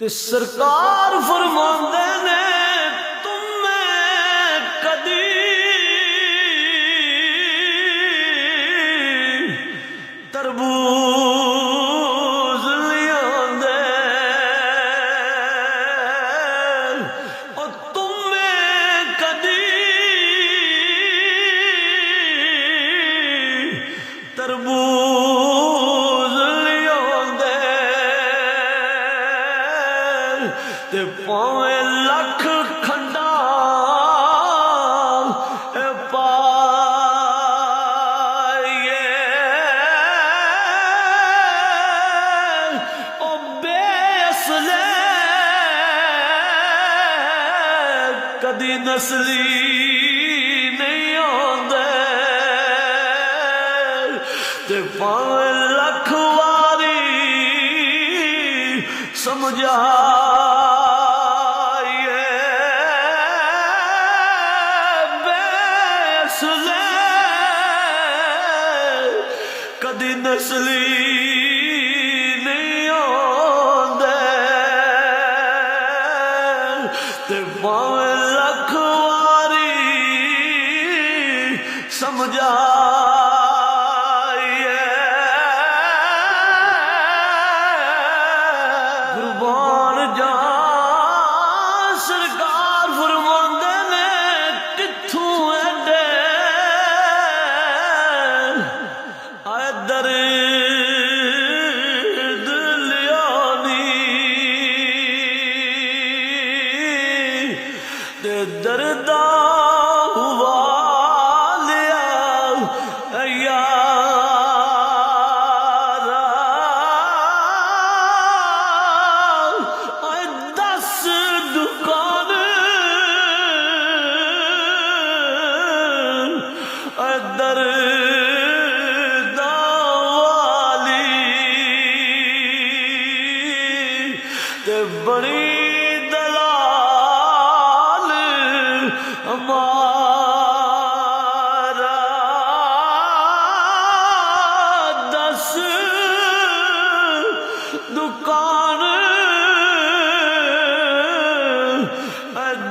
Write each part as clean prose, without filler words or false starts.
تے سرکار فرماندے نے تمہیں کدی تربوز لیاندے او تمہیں کدی تربوز لیاندے تے پاویں لکھ کھنڈا پائیے او بے اصلے کدی نسلی نہیں آندے تے پاویں لکھ واری سمجھا کدی نسلی نہیں آندے تے پاویں لکھ واری سمجھائیے قربان جان سرکار فرماندے نے کتھوں ایڈے درد لیانی تے درداں ہوا لیا یارا دس دکان درد تے بڑی دلال ہمارا دس دکان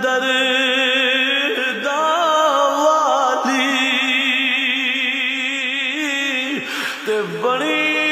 درد والی تے بڑی